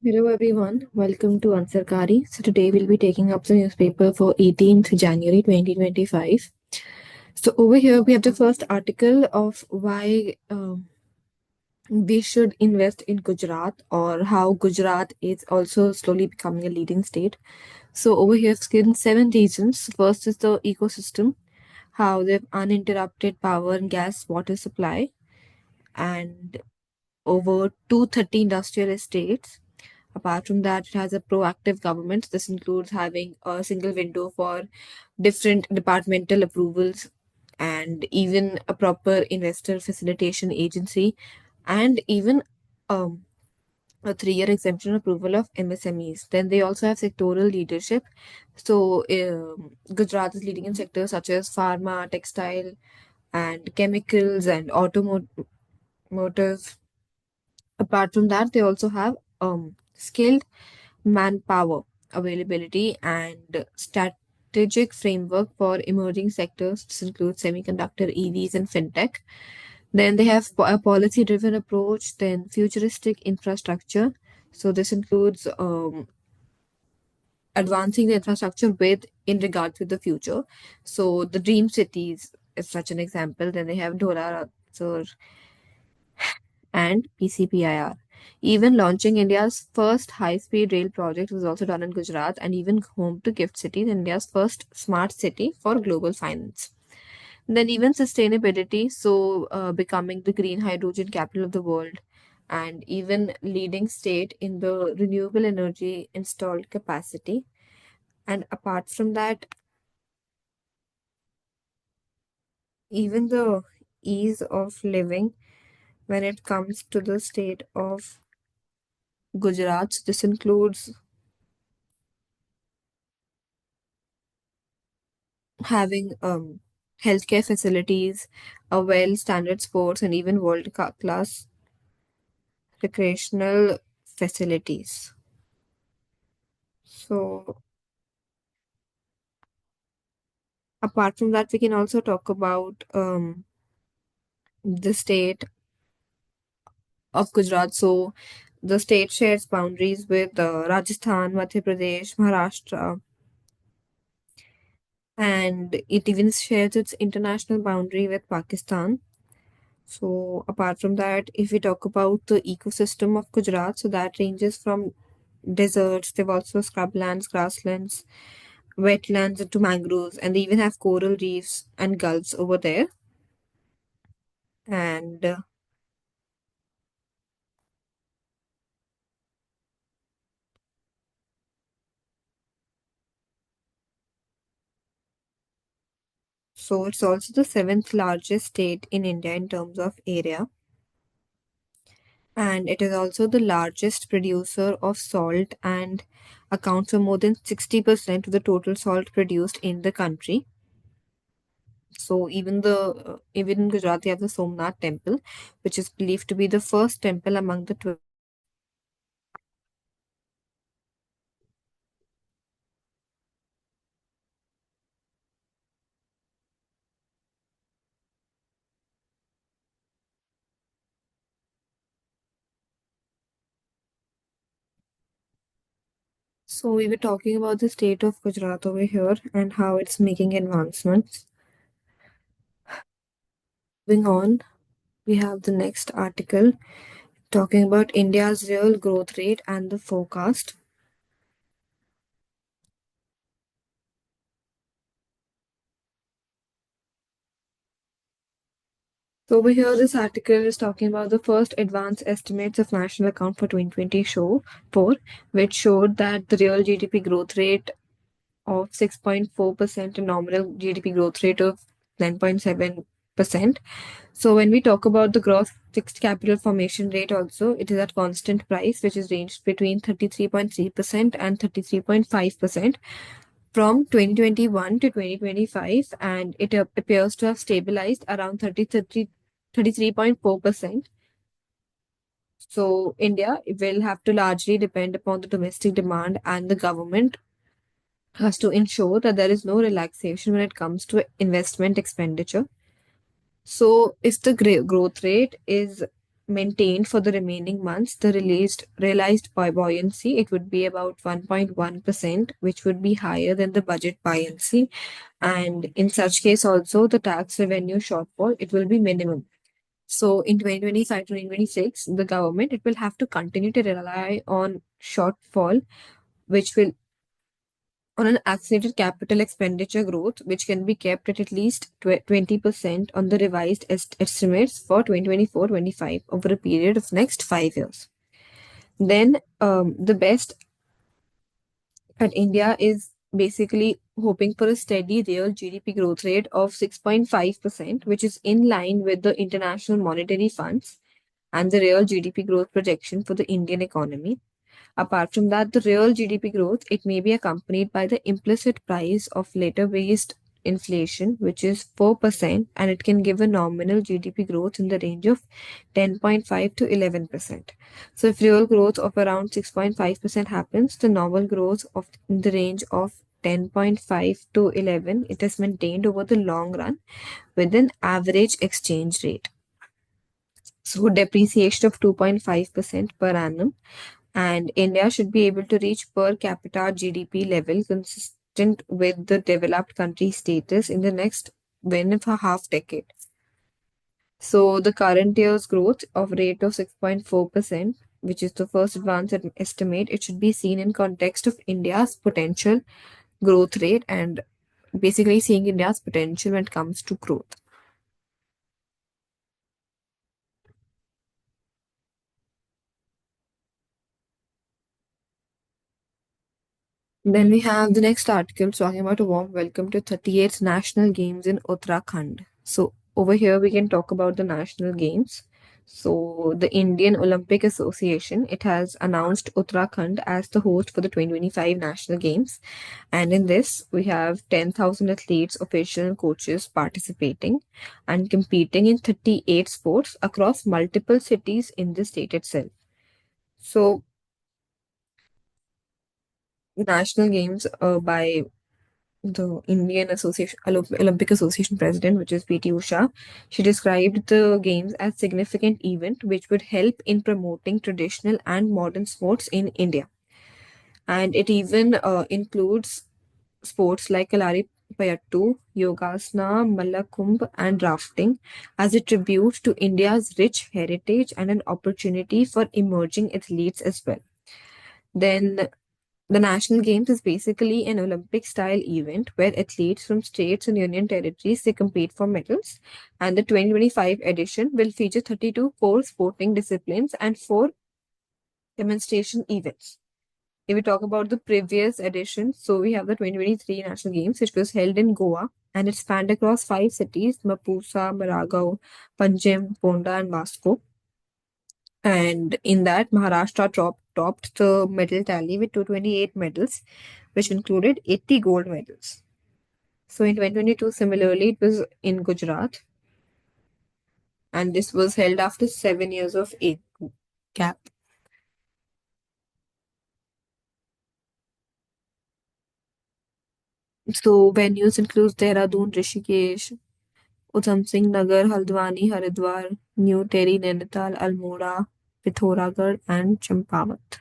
Hello everyone, welcome to Ansarkari. So today we'll be taking up the newspaper for 18th January 2025. So over here we have the first article of why we should invest in Gujarat or how Gujarat is also slowly becoming a leading state. So over here it's given seven reasons. First is the ecosystem, how they have uninterrupted power and gas water supply and over 230 industrial estates. Apart from that, it has a proactive government. This includes having a single window for different departmental approvals and even a proper investor facilitation agency and even um, a 3-year exemption approval of MSMEs. Then they also have sectoral leadership. So Gujarat is leading in sectors such as pharma, textile, and chemicals and automotive. Apart from that, they also have skilled manpower availability and strategic framework for emerging sectors. This includes semiconductor, EVs, and fintech. Then they have a policy driven approach, then futuristic infrastructure. So this includes advancing the infrastructure with in regard to the future. So the dream cities is such an example. Then they have Dhola and PCPIR. Even launching India's first high speed rail project was also done in Gujarat and even home to Gift City, India's first smart city for global finance. Then, even sustainability, so becoming the green hydrogen capital of the world and even leading state in the renewable energy installed capacity. And apart from that, even the ease of living when it comes to the state of Gujarat. So this includes having healthcare facilities, a well standard sports, and even class recreational facilities. So, apart from that, we can also talk about the state of Gujarat. So, the state shares boundaries with Rajasthan, Madhya Pradesh, Maharashtra, and it even shares its international boundary with Pakistan. So, apart from that, if we talk about the ecosystem of Gujarat, so that ranges from deserts, they've also scrublands, grasslands, wetlands, into mangroves, and they even have coral reefs and gulfs over there. And so, it's also the seventh largest state in India in terms of area. And it is also the largest producer of salt and accounts for more than 60% of the total salt produced in the country. So even in Gujarat, they have the Somnath temple, which is believed to be the first temple among the 12. So we were talking about the state of Gujarat over here and how it's making advancements. Moving on, we have the next article talking about India's real growth rate and the forecast. So over here, this article is talking about the first advanced estimates of national account for 2020 show for which showed that the real GDP growth rate of 6.4% and nominal GDP growth rate of 9.7%. So when we talk about the gross fixed capital formation rate also, it is at constant price, which is ranged between 33.3% and 33.5% from 2021 to 2025, and it appears to have stabilized around 33.4%. So India will have to largely depend upon the domestic demand, and the government has to ensure that there is no relaxation when it comes to investment expenditure. So, if the growth rate is maintained for the remaining months, the realized buoyancy, it would be about 1.1%, which would be higher than the budget buoyancy. And in such case also, the tax revenue shortfall, it will be minimum. So in 2025 to 2026, the government, it will have to continue to rely on shortfall, which will on an accelerated capital expenditure growth, which can be kept at least 20% on the revised estimates for 2024-25 over a period of next 5 years. Then the best at India is basically hoping for a steady real GDP growth rate of 6.5%, which is in line with the International Monetary Funds and the real GDP growth projection for the Indian economy. Apart from that, the real GDP growth, it may be accompanied by the implicit price of labor-based inflation, which is 4%, and it can give a nominal GDP growth in the range of 10.5 to 11%. So if real growth of around 6.5% happens, the nominal growth of in the range of 10.5 to 11, it is maintained over the long run with an average exchange rate. So depreciation of 2.5% per annum, and India should be able to reach per capita GDP level consistent with the developed country status in the next 1.5 decade. So the current year's growth of rate of 6.4%, which is the first advanced estimate, it should be seen in context of India's potential growth rate and basically seeing India's potential when it comes to growth. Then we have the next article talking about a warm welcome to 38th National Games in Uttarakhand. So over here we can talk about the national games. So the Indian Olympic Association, it has announced Uttarakhand as the host for the 2025 National Games. And in this, we have 10,000 athletes, officials, and coaches participating and competing in 38 sports across multiple cities in the state itself. So national games by the Indian Olympic Association president, which is PT Usha, she described the games as significant event which would help in promoting traditional and modern sports in India. And it even includes sports like Kalari Payattu, Yogasana, Mallakumbh, and rafting as a tribute to India's rich heritage and an opportunity for emerging athletes as well. Then the National Games is basically an Olympic style event where athletes from states and union territories they compete for medals. And the 2025 edition will feature 32 core sporting disciplines and 4 demonstration events. If we talk about the previous edition, so we have the 2023 National Games, which was held in Goa and it spanned across 5 cities: Mapusa, Maragao, Panjim, Ponda, and Vasco. And in that, Maharashtra topped the medal tally with 228 medals, which included 80 gold medals. So in 2022, similarly, it was in Gujarat, and this was held after 7 years of age gap. So venues include Dehradun, Rishikesh, Udham Singh Nagar, Haldwani, Haridwar, New Delhi, Nainital, Almora, Pithoragarh, and Champawat.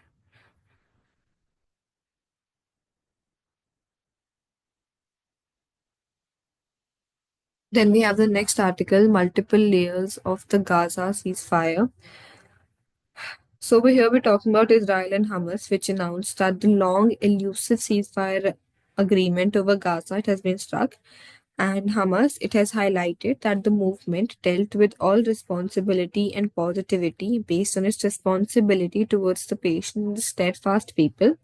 Then we have the next article, multiple layers of the Gaza ceasefire. So over here we're talking about Israel and Hamas, which announced that the long elusive ceasefire agreement over Gaza it has been struck, and Hamas it has highlighted that the movement dealt with all responsibility and positivity based on its responsibility towards the patient and the steadfast people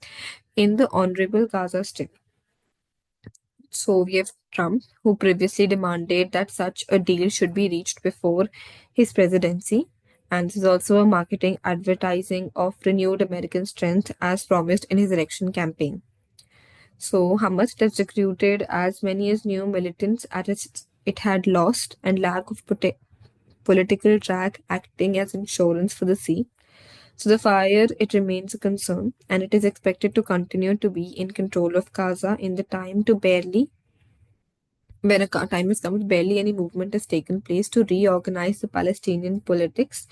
in the honorable Gaza Strip. So we have Trump, who previously demanded that such a deal should be reached before his presidency. And this is also a marketing advertising of renewed American strength as promised in his election campaign. So Hamas has recruited as many as new militants as it had lost, and lack of political track acting as insurance for the sea. So the fire, it remains a concern, and it is expected to continue to be in control of Gaza in the time to barely when a time has come, barely any movement has taken place to reorganize the Palestinian politics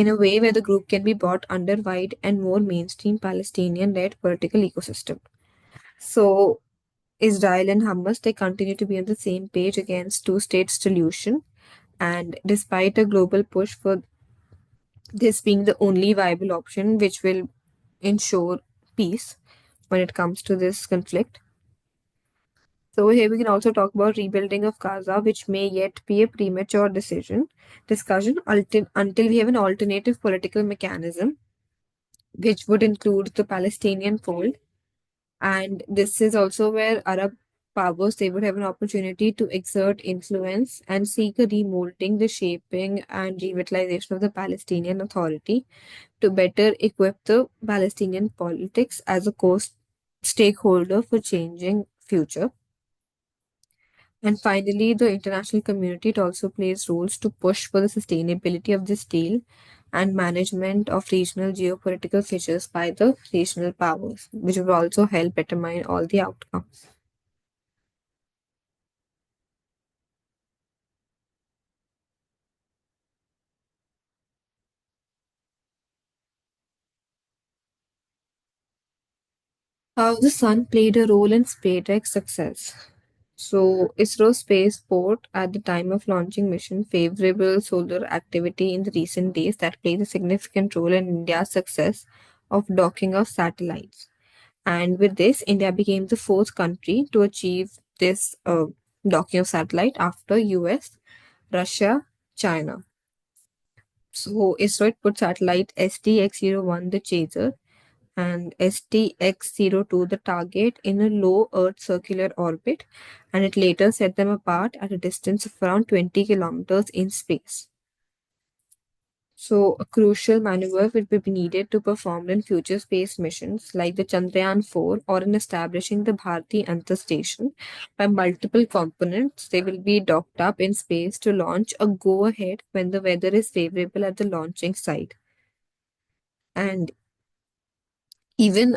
in a way where the group can be brought under wide and more mainstream Palestinian led political ecosystem. So, Israel and Hamas, they continue to be on the same page against two-state solution. And despite a global push for this being the only viable option which will ensure peace when it comes to this conflict. So here we can also talk about rebuilding of Gaza, which may yet be a premature discussion until we have an alternative political mechanism, which would include the Palestinian fold. And this is also where Arab powers they would have an opportunity to exert influence and seek a remolding, the shaping and revitalization of the Palestinian Authority to better equip the Palestinian politics as a core stakeholder for changing future. And finally, the international community it also plays roles to push for the sustainability of this deal and management of regional geopolitical features by the regional powers, which will also help determine all the outcomes. How the sun played a role in SpaceX success. So, ISRO spaceport at the time of launching mission favorable solar activity in the recent days that played a significant role in India's success of docking of satellites. And with this, India became the fourth country to achieve this docking of satellite after US, Russia, China. So ISRO put satellite STX-01, the chaser, and STX-02, the target, in a low Earth circular orbit, and it later set them apart at a distance of around 20 kilometers in space. So, a crucial maneuver will be needed to perform in future space missions like the Chandrayaan 4 or in establishing the Bharati Antar Station by multiple components. They will be docked up in space to launch a go ahead when the weather is favorable at the launching site. And even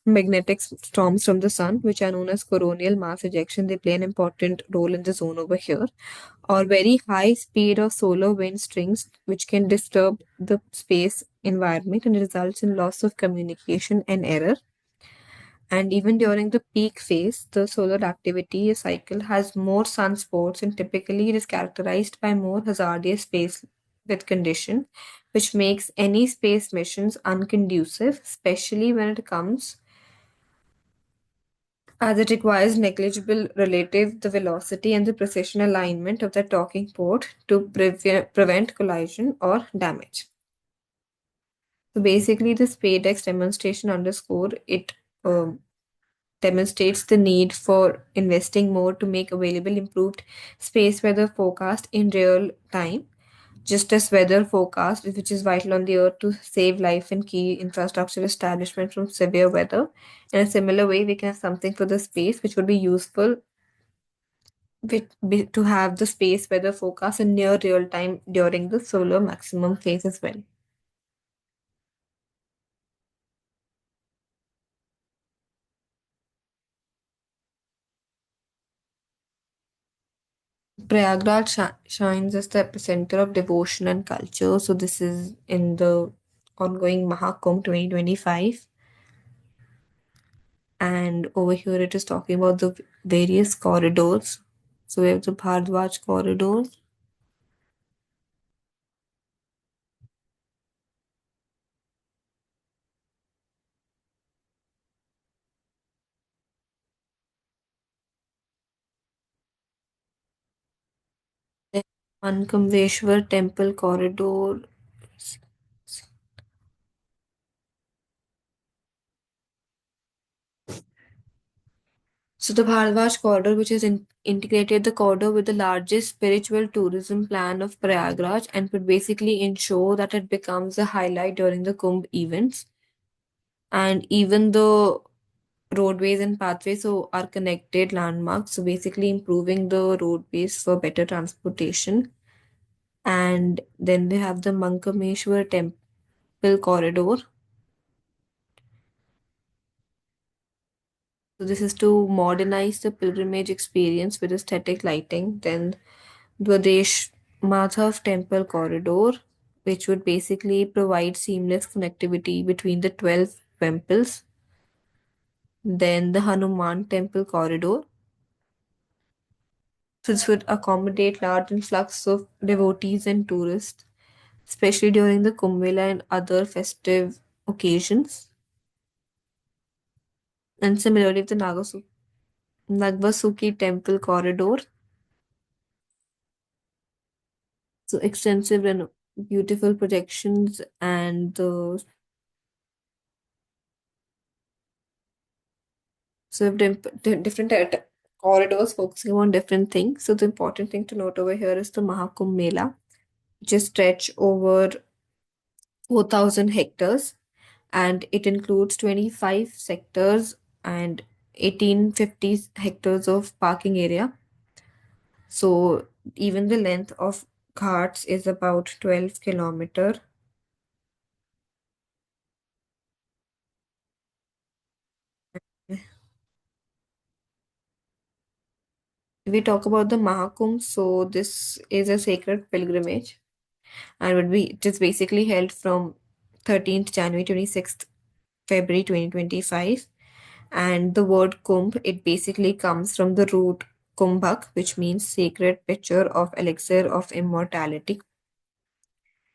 magnetic storms from the sun, which are known as coronal mass ejection, they play an important role in the zone over here, or very high speed of solar wind strings, which can disturb the space environment and results in loss of communication and error. And even during the peak phase, the solar activity cycle has more sunspots, and typically it is characterized by more hazardous space with condition, which makes any space missions unconducive, especially when it comes as it requires negligible relative the velocity and the precision alignment of the docking port to prevent collision or damage. So basically, the SpaceX demonstration underscore it demonstrates the need for investing more to make available improved space weather forecast in real time, just as weather forecast, which is vital on the earth to save life and key infrastructure establishment from severe weather. In a similar way, we can have something for the space, which would be useful to have the space weather forecast in near real time during the solar maximum phase as well. Prayagraj shines as the epicenter of devotion and culture. So this is in the ongoing Mahakumbh 2025. And over here it is talking about the various corridors. So we have the Bhardwaj corridor, then Mankamveshwar temple corridor. So the Bhardwaj corridor, which is integrated the corridor with the largest spiritual tourism plan of Prayagraj and would basically ensure that it becomes a highlight during the Kumbh events. And even the roadways and pathways so are connected landmarks, so basically improving the roadways for better transportation. And then we have the Mankameshwar temple corridor. So this is to modernize the pilgrimage experience with aesthetic lighting. Then Dwadesh Madhav temple corridor, which would basically provide seamless connectivity between the 12 temples. Then the Hanuman Temple corridor. This would accommodate large influx of devotees and tourists, especially during the Kumbh Mela and other festive occasions. And similarly, the Nagvasuki Temple corridor. So extensive and beautiful projections and the so different corridors focusing on different things. So the important thing to note over here is the Mahakumbh Mela, which is stretch over 4,000 hectares, and it includes 25 sectors and 1850 hectares of parking area. So even the length of ghats is about 12 kilometer. If we talk about the Mahakumbh, so this is a sacred pilgrimage and would be it is basically held from 13th January 26th February 2025. And the word kumbh, it basically comes from the root kumbhak, which means sacred pitcher of elixir of immortality.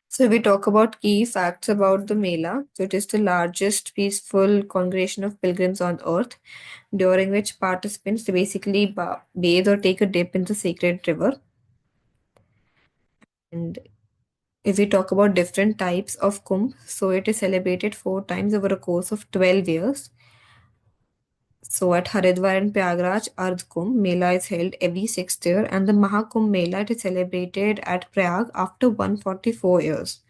So we talk about key facts about the Mela. So it is the largest peaceful congregation of pilgrims on earth, during which participants basically bathe or take a dip in the sacred river. And if we talk about different types of kumbh, so it is celebrated 4 times over a course of 12 years. So at Haridwar and Prayagraj, Ardh Kumbh Mela is held every 6th year, and the Mahakumbh Mela it is celebrated at Prayag after 144 years.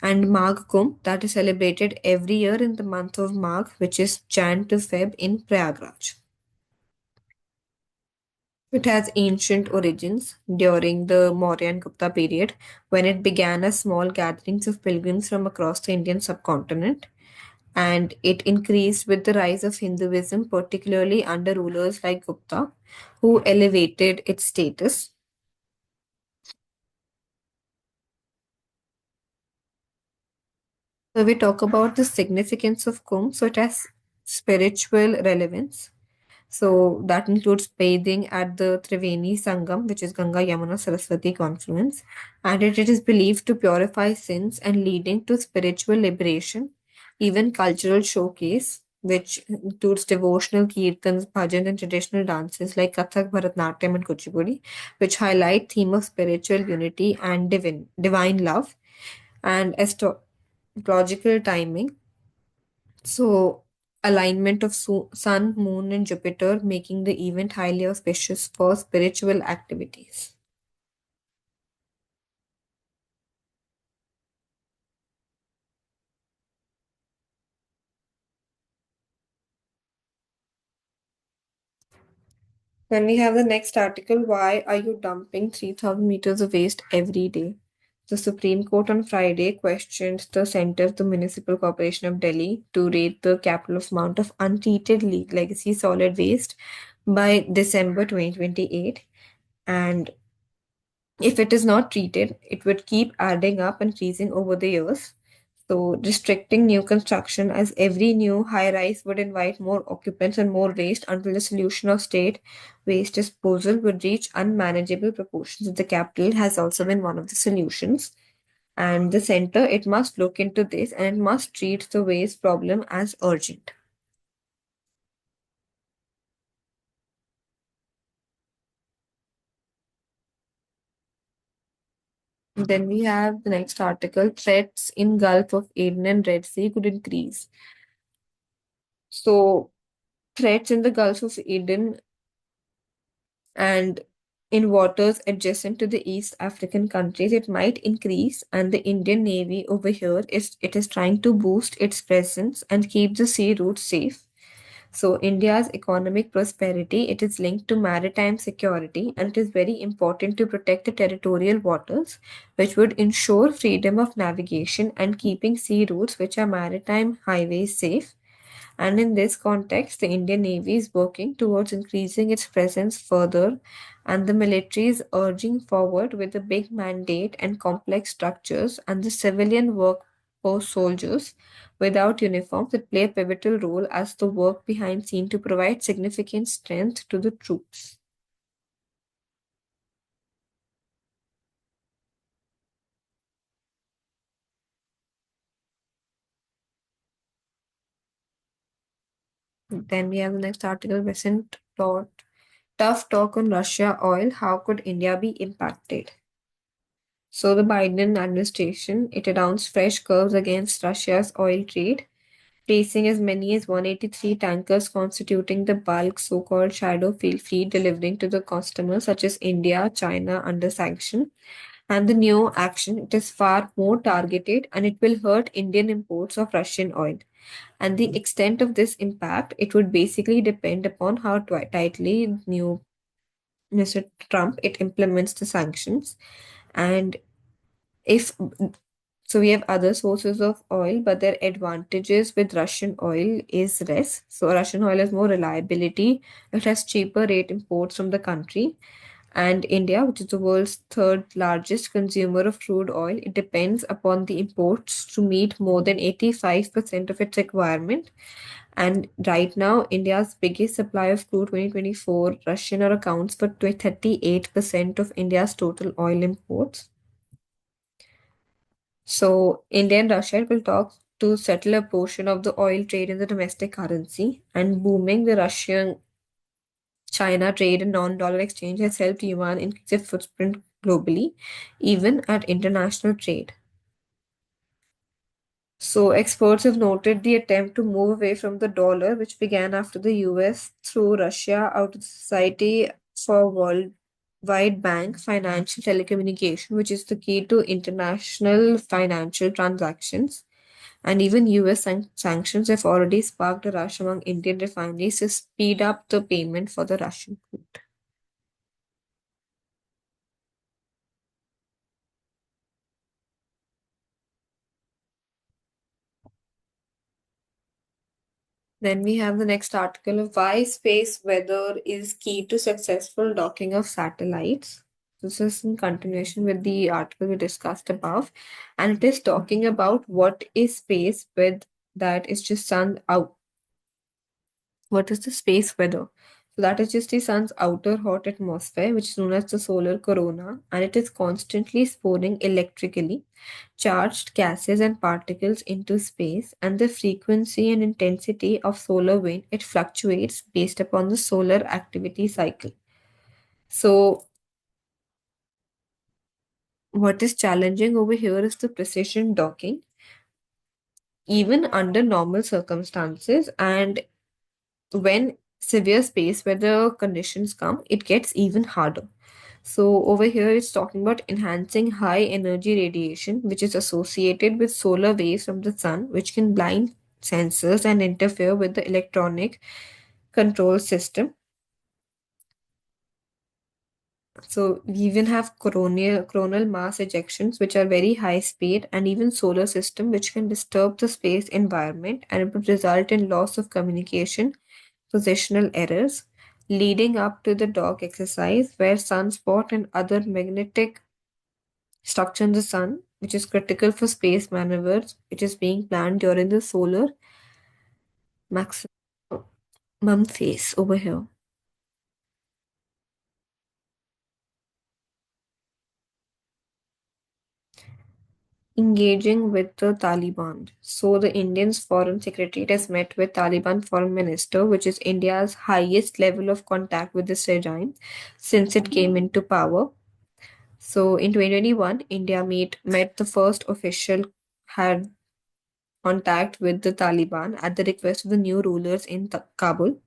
And Magh Kumbh that is celebrated every year in the month of Magh, which is Jan to Feb in Prayagraj. It has ancient origins during the Maurya and Gupta period, when it began as small gatherings of pilgrims from across the Indian subcontinent. And it increased with the rise of Hinduism, particularly under rulers like Gupta, who elevated its status. So we talk about the significance of Kumbh. So it has spiritual relevance. So that includes bathing at the Triveni Sangam, which is Ganga Yamuna Saraswati confluence, and it is believed to purify sins and leading to spiritual liberation. Even cultural showcase, which includes devotional kirtans, bhajans, and traditional dances like Kathak, Bharatanatyam, and Kuchipudi, which highlight theme of spiritual unity and divine love and astrological timing. So, alignment of Sun, Moon, and Jupiter, making the event highly auspicious for spiritual activities. Then we have the next article. Why are you dumping 3,000 meters of waste every day? The Supreme Court on Friday questioned the Center of the Municipal Corporation of Delhi to rate the capital amount of untreated legacy solid waste by December 2028. And if it is not treated, it would keep adding up and increasing over the years. So, restricting new construction as every new high rise would invite more occupants and more waste until the solution of state waste disposal would reach unmanageable proportions. The capital has also been one of the solutions. And the center, it must look into this and it must treat the waste problem as urgent. Then we have the next article threats in Gulf of Aden and Red Sea could increase. So, threats in the Gulf of Aden and in waters adjacent to the East African countries, it might increase. And the Indian Navy over here is it is trying to boost its presence and keep the sea routes safe. So India's economic prosperity it is linked to maritime security, and it is very important to protect the territorial waters, which would ensure freedom of navigation and keeping sea routes, which are maritime highways, safe. And in this context, the Indian Navy is working towards increasing its presence further, and the military is urging forward with a big mandate and complex structures, and the civilian workforce soldiers without uniforms that play a pivotal role as the work behind scene to provide significant strength to the troops. Then we have the next article, recent thought. Tough talk on Russia oil. How could India be impacted? So the Biden administration, it announced fresh curbs against Russia's oil trade, placing as many as 183 tankers constituting the bulk so-called shadow field fleet delivering to the customers such as India, China under sanction. And the new action, it is far more targeted and it will hurt Indian imports of Russian oil. And the extent of this impact, it would basically depend upon how tightly new Mr. Trump it implements the sanctions. And if so, we have other sources of oil, but their advantages with Russian oil is less. So Russian oil has more reliability. It has cheaper rate imports from the country. And India, which is the world's third largest consumer of crude oil, it depends upon the imports to meet more than 85% of its requirement. And right now, India's biggest supply of crude 2024, Russian oil accounts for 38% of India's total oil imports. So, India and Russia will talk to settle a portion of the oil trade in the domestic currency, and booming the Russian China trade and non-dollar exchange has helped yuan increase its footprint globally, even at international trade. So, experts have noted the attempt to move away from the dollar, which began after the US threw Russia out of society for worldwide bank financial telecommunication, which is the key to international financial transactions. And even US sanctions have already sparked a rush among Indian refineries to speed up the payment for the Russian crude. Then we have the next article of why space weather is key to successful docking of satellites. This is in continuation with the article we discussed above, and it is talking about what is space with that is just sun out. What is the space weather? So that is just the sun's outer hot atmosphere, which is known as the solar corona, and it is constantly spouring electrically charged gases and particles into space, and the frequency and intensity of solar wind it fluctuates based upon the solar activity cycle. So what is challenging over here is the precision docking, even under normal circumstances, and when severe space weather conditions come, it gets even harder. So over here, it's talking about enhancing high energy radiation, which is associated with solar waves from the sun, which can blind sensors and interfere with the electronic control system. So we even have coronal mass ejections, which are very high speed, and even solar system, which can disturb the space environment and it would result in loss of communication, positional errors, leading up to the dog exercise, where sunspot and other magnetic structure in the sun, which is critical for space maneuvers, which is being planned during the solar maximum phase over here. Engaging with the Taliban. So the Indian's foreign secretary has met with Taliban foreign minister, which is India's highest level of contact with this regime since it came into power. So in 2021, India met the first official had contact with the Taliban at the request of the new rulers in Kabul.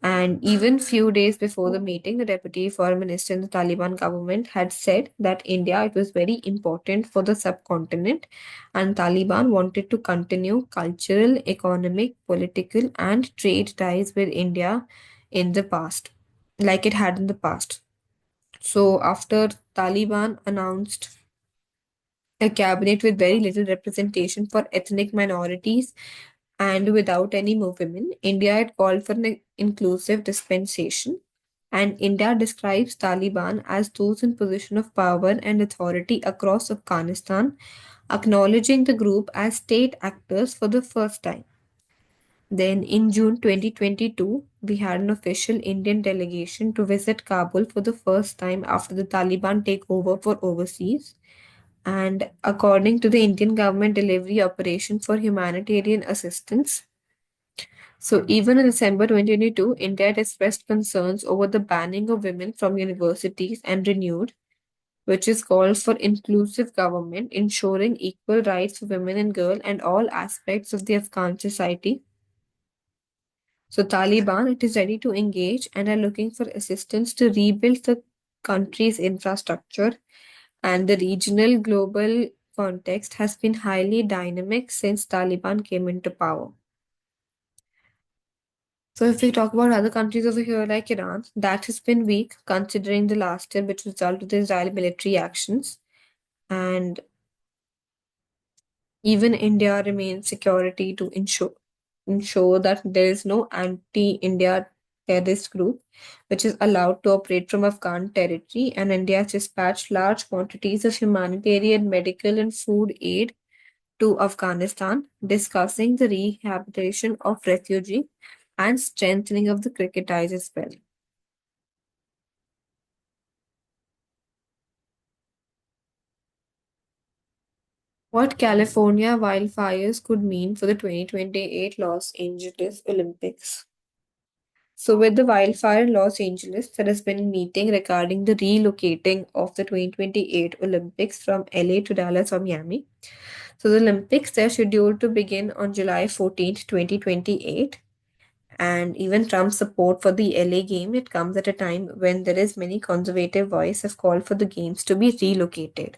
And even few days before the meeting, the deputy foreign minister in the Taliban government had said that India it was very important for the subcontinent, and Taliban wanted to continue cultural, economic, political, and trade ties with India in the past, like it had in the past. So after Taliban announced a cabinet with very little representation for ethnic minorities and without any more women. India had called for an inclusive dispensation, and India describes Taliban as those in position of power and authority across Afghanistan, acknowledging the group as state actors for the first time. Then in June 2022, we had an official Indian delegation to visit Kabul for the first time after the Taliban takeover for overseas. And according to the Indian government delivery operation for humanitarian assistance, so even in December 2022, India had expressed concerns over the banning of women from universities and renewed, which is called for inclusive government, ensuring equal rights for women and girls and all aspects of the Afghan society. So Taliban, it is ready to engage and are looking for assistance to rebuild the country's infrastructure, and the regional global context has been highly dynamic since Taliban came into power. So if we talk about other countries over here like Iran, that has been weak considering the last year, which resulted in the Israeli military actions. And even India remains security to ensure that there is no anti-India terrorist group which is allowed to operate from Afghan territory. And India has dispatched large quantities of humanitarian, medical, and food aid to Afghanistan, discussing the rehabilitation of refugees and strengthening of the cricket ties as well. What California wildfires could mean for the 2028 Los Angeles Olympics. So, with the wildfire in Los Angeles, there has been a meeting regarding the relocating of the 2028 Olympics from LA to Dallas or Miami. So, the Olympics they're scheduled to begin on July 14th, 2028. And even Trump's support for the LA game, it comes at a time when there is many conservative voices have called for the games to be relocated.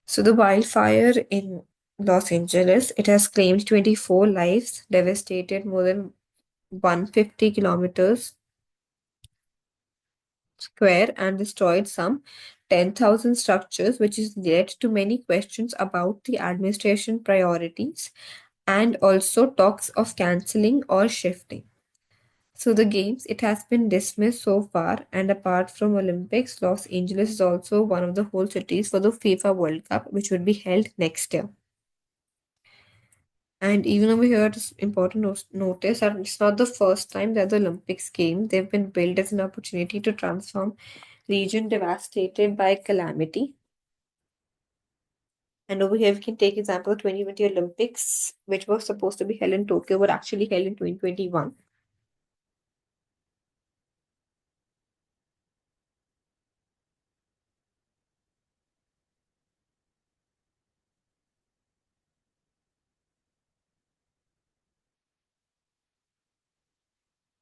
So the wildfire in Los Angeles, it has claimed 24 lives, devastated more than 150 kilometers square and destroyed some 10,000 structures, which has led to many questions about the administration priorities and also talks of cancelling or shifting. So the games, it has been dismissed so far, and apart from Olympics, Los Angeles is also one of the whole cities for the FIFA World Cup, which would be held next year. And even over here, it's important to notice that it's not the first time that the Olympics came. They've been built as an opportunity to transform region devastated by calamity. And over here, we can take example 2020 Olympics, which was supposed to be held in Tokyo, were actually held in 2021.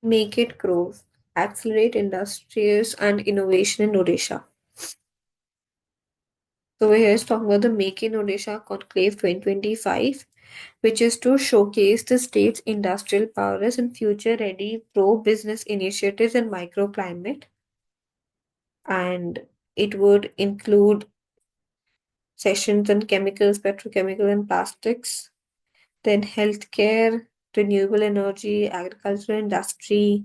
Make it grow, accelerate industries and innovation in Odisha. So we're here talking about the Make in Odisha Conclave 2025, which is to showcase the state's industrial prowess and future-ready pro-business initiatives in microclimate. And it would include sessions on chemicals, petrochemical and plastics, then healthcare, renewable energy, agricultural industry,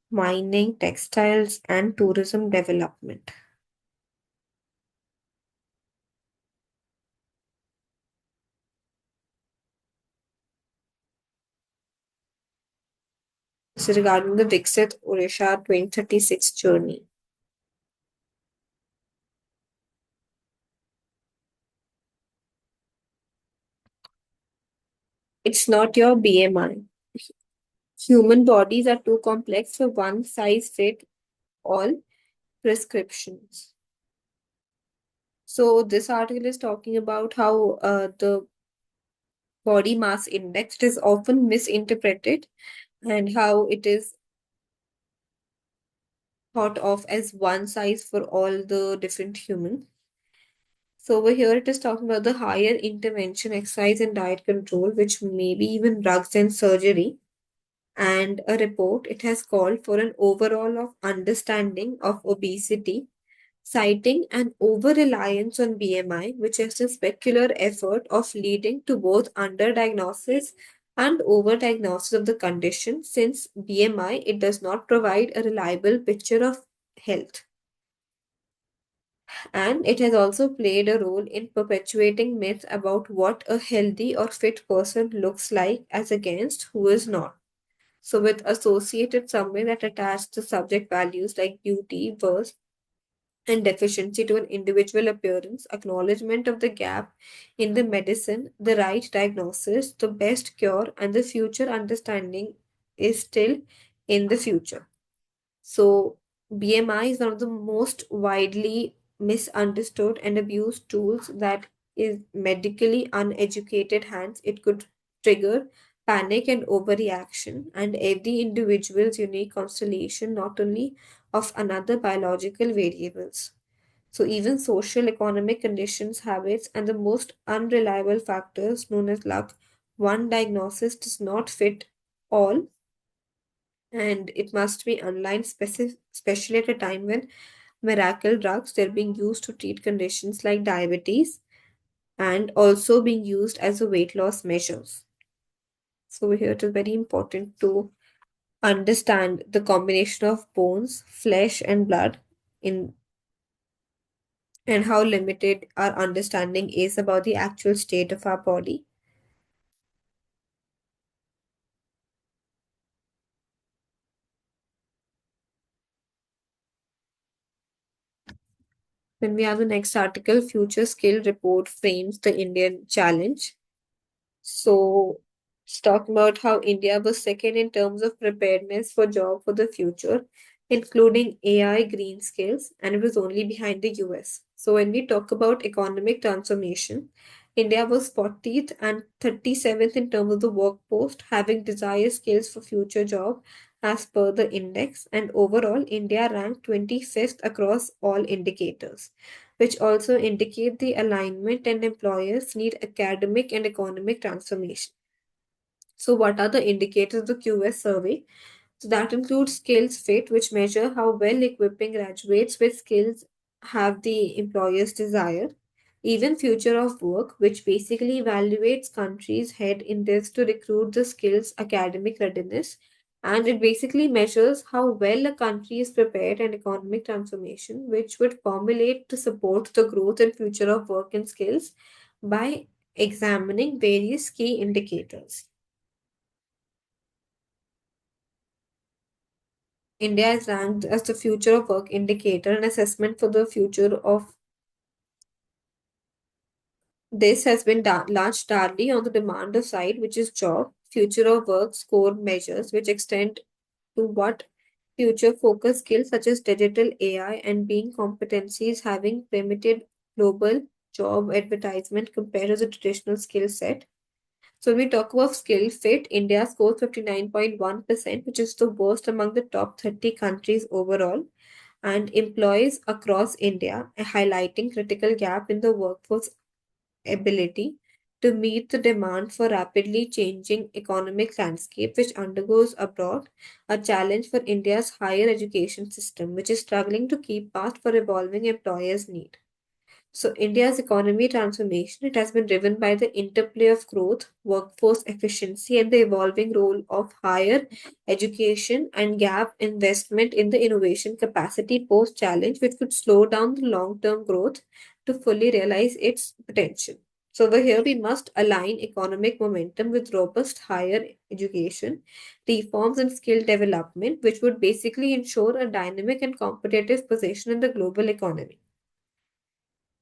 mining, textiles, and tourism development. This is regarding the Dixit Odisha 2036 journey. It's not your BMI. Human bodies are too complex for one size fit all prescriptions. So this article is talking about how the body mass index is often misinterpreted and how it is thought of as one size for all the different humans. So over here it is talking about the higher intervention, exercise and diet control, which may be even drugs and surgery. And a report, it has called for an overall of understanding of obesity, citing an over-reliance on BMI, which is a specular effort of leading to both underdiagnosis and overdiagnosis of the condition. Since BMI, it does not provide a reliable picture of health, and it has also played a role in perpetuating myths about what a healthy or fit person looks like as against who is not. So, with associated summary that attach the subject values like beauty, birth, and deficiency to an individual appearance, acknowledgement of the gap in the medicine, the right diagnosis, the best cure, and the future understanding is still in the future. So, BMI is one of the most widely misunderstood and abused tools that is medically uneducated hands. It could trigger panic and overreaction, and every individual's unique constellation, not only of another biological variables. So, even social, economic conditions, habits, and the most unreliable factors known as luck, one diagnosis does not fit all, and it must be online, especially at a time when miracle drugs they're being used to treat conditions like diabetes and also being used as a weight loss measures. So here it is very important to understand the combination of bones, flesh, and blood in and how limited our understanding is about the actual state of our body. Then we have the next article, Future Skill Report frames the Indian challenge. So it's talking about how India was second in terms of preparedness for job for the future, including AI green skills, and it was only behind the US. So when we talk about economic transformation, India was 40th and 37th in terms of the workforce having desired skills for future job as per the index, and overall India ranked 25th across all indicators, which also indicate the alignment and employers need academic and economic transformation. So, what are the indicators of the QS survey? So, that includes skills fit, which measure how well equipping graduates with skills have the employer's desire. Even future of work, which basically evaluates countries' head index to recruit the skills academic readiness. And it basically measures how well a country is prepared and economic transformation, which would formulate to support the growth and future of work and skills by examining various key indicators. India is ranked as the future of work indicator, an assessment for the future of this has been launched largely on the demand side, which is job, future of work score measures, which extend to what future focus skills such as digital AI and being competencies having permitted global job advertisement compared to the traditional skill set. So when we talk about skill fit, India scores 59.1%, which is the worst among the top 30 countries overall, and employees across India, highlighting critical gap in the workforce ability to meet the demand for rapidly changing economic landscape which undergoes abroad, a challenge for India's higher education system, which is struggling to keep path for evolving employers' need. So India's economy transformation, it has been driven by the interplay of growth, workforce efficiency, and the evolving role of higher education and gap investment in the innovation capacity post challenge, which could slow down the long-term growth to fully realize its potential. So over here, we must align economic momentum with robust higher education, reforms and skill development, which would basically ensure a dynamic and competitive position in the global economy,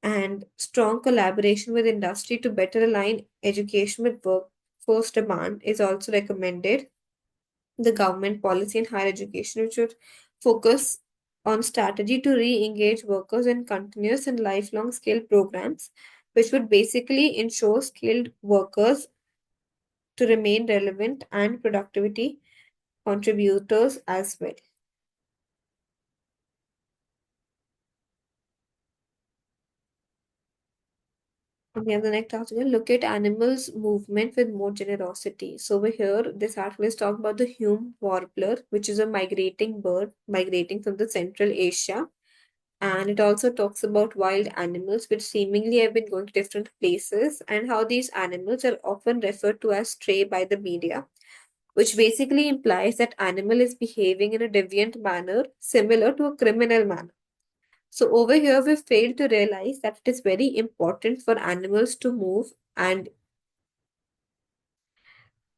and strong collaboration with industry to better align education with workforce demand is also recommended. The government policy in higher education, which should focus on strategy to re-engage workers in continuous and lifelong skill programs, which would basically ensure skilled workers to remain relevant and productivity contributors as well. And we have the next article. Look at animals' movement with more generosity. So over here, this article is talking about the hume warbler, which is a migrating bird migrating from the Central Asia. And it also talks about wild animals, which seemingly have been going to different places, and how these animals are often referred to as stray by the media, which basically implies that animal is behaving in a deviant manner similar to a criminal manner. So over here, we fail to realize that it is very important for animals to move and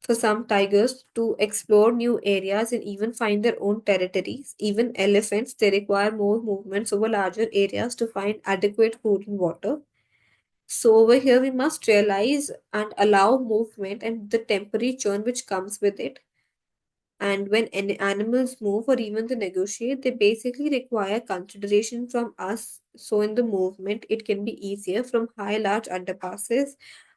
for some tigers to explore new areas and even find their own territories. Even elephants, they require more movements over larger areas to find adequate food and water. So over here, we must realize and allow movement and the temporary churn which comes with it. And when animals move or even to negotiate, they basically require consideration from us. So in the movement, it can be easier from high, large underpasses,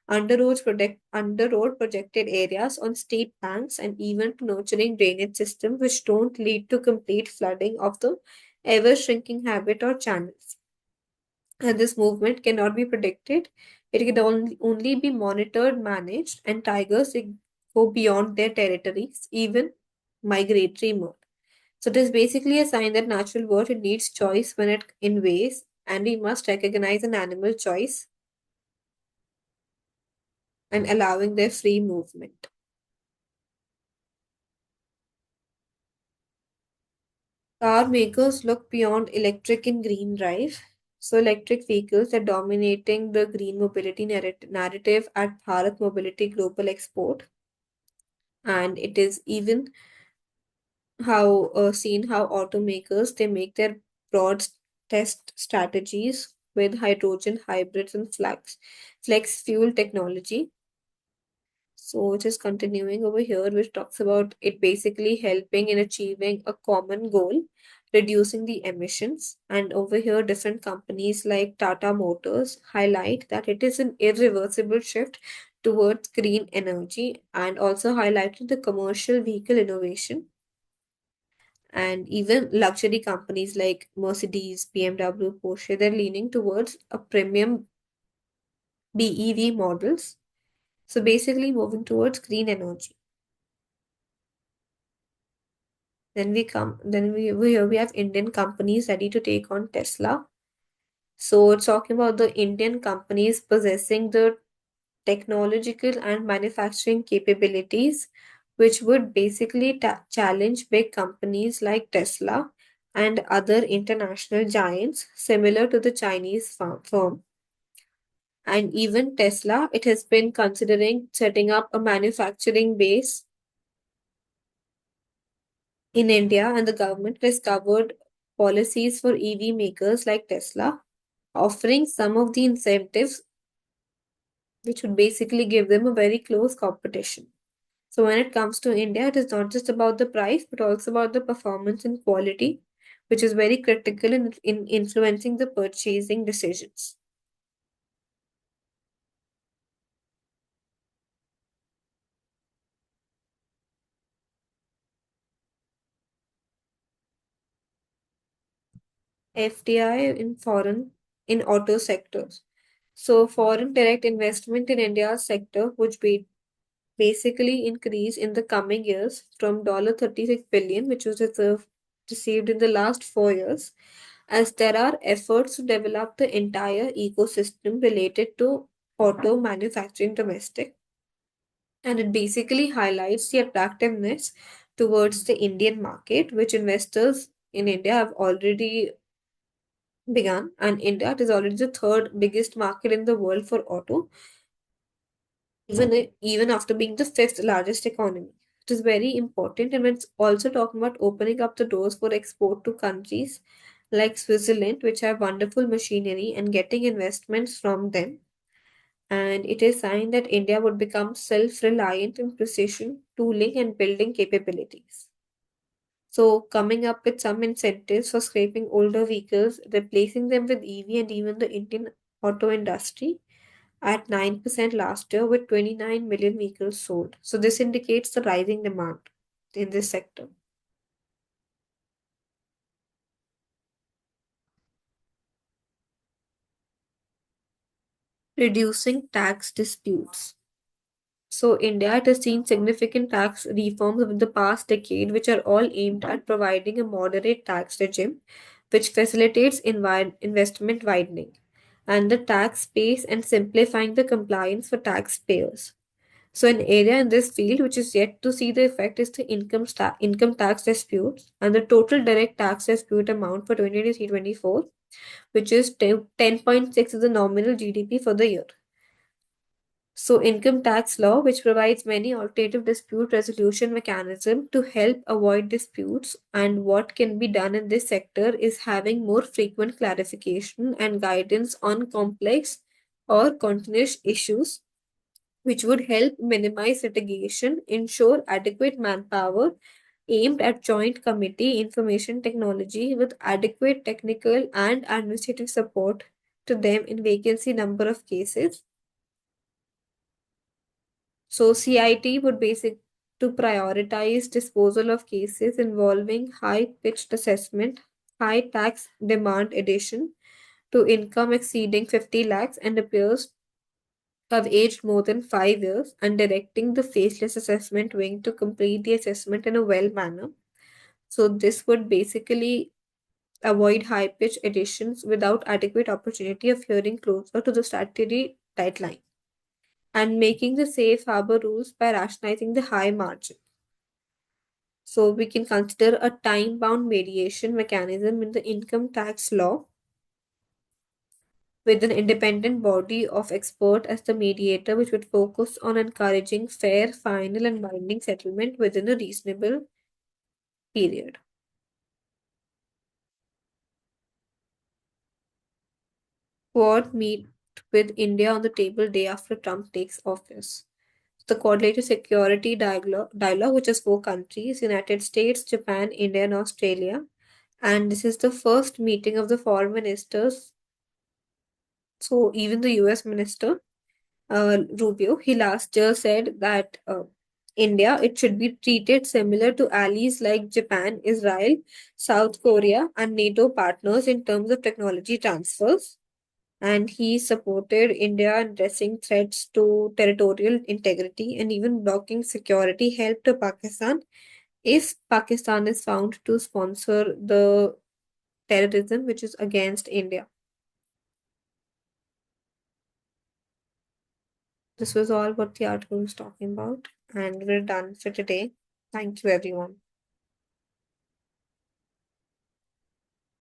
under road projected areas on steep banks, and even to nurturing drainage systems which don't lead to complete flooding of the ever shrinking habit or channels. And this movement cannot be predicted. It can only be monitored, managed, and tigers they go beyond their territories, even migratory mode. So it is basically a sign that natural world it needs choice when it invades, and we must recognize an animal choice and allowing their free movement. Car makers look beyond electric and green drive. So electric vehicles are dominating the green mobility narrative at Bharat Mobility Global Export, and it is even how seen how automakers they make their broad test strategies with hydrogen hybrids and flex fuel technology. So it is continuing over here, which talks about it basically helping in achieving a common goal, reducing the emissions. And over here, different companies like Tata Motors highlight that it is an irreversible shift towards green energy, and also highlighted the commercial vehicle innovation. And even luxury companies like Mercedes, BMW, Porsche, they're leaning towards a premium BEV models. So basically moving towards green energy. Then we have Indian companies ready to take on Tesla. So it's talking about the Indian companies possessing the technological and manufacturing capabilities, which would basically challenge big companies like Tesla and other international giants similar to the Chinese firm. And even Tesla, it has been considering setting up a manufacturing base in India, and the government has covered policies for EV makers like Tesla, offering some of the incentives which would basically give them a very close competition. So when it comes to India, it is not just about the price, but also about the performance and quality, which is very critical in influencing the purchasing decisions. FDI in auto sectors. So foreign direct investment in India's sector would be basically increase in the coming years from $36 billion, which was received in the last 4 years, as there are efforts to develop the entire ecosystem related to auto manufacturing domestic. And it basically highlights the attractiveness towards the Indian market, which investors in India have already begun. And India it is already the third biggest market in the world for auto, even after being the fifth largest economy. It is very important, and it's also talking about opening up the doors for export to countries like Switzerland, which have wonderful machinery, and getting investments from them. And it is sign that India would become self-reliant in precision tooling and building capabilities. So, coming up with some incentives for scraping older vehicles, replacing them with EV, and even the Indian auto industry at 9% last year with 29 million vehicles sold. So, this indicates the rising demand in this sector. Reducing tax disputes. So, India has seen significant tax reforms over the past decade, which are all aimed at providing a moderate tax regime which facilitates investment widening and the tax space and simplifying the compliance for taxpayers. So, an area in this field which is yet to see the effect is the income tax disputes and the total direct tax dispute amount for 2023-24, which is 10.6 of the nominal GDP for the year. So, income tax law, which provides many alternative dispute resolution mechanism to help avoid disputes, and what can be done in this sector is having more frequent clarification and guidance on complex or continuous issues, which would help minimize litigation, ensure adequate manpower aimed at joint committee information technology with adequate technical and administrative support to them in vacancy number of cases. So CIT would basic to prioritize disposal of cases involving high pitched assessment, high tax demand addition to income exceeding 50 lakhs and appears to have aged more than 5 years, and directing the faceless assessment wing to complete the assessment in a well manner. So this would basically avoid high pitched additions without adequate opportunity of hearing closer to the statutory deadline and making the safe harbor rules by rationalizing the high margin. So we can consider a time bound mediation mechanism in the income tax law with an independent body of expert as the mediator, which would focus on encouraging fair, final, and binding settlement within a reasonable period. Quad meet with India on the table day after Trump takes office. The Coordinated Security Dialogue, which is four countries: United States, Japan, India, and Australia. And this is the first meeting of the foreign ministers. So even the US minister, Rubio, he last year said that India, it should be treated similar to allies like Japan, Israel, South Korea, and NATO partners in terms of technology transfers. And he supported India in addressing threats to territorial integrity and even blocking security help to Pakistan if Pakistan is found to sponsor the terrorism which is against India. This was all what the article was talking about, and we're done for today. Thank you, everyone.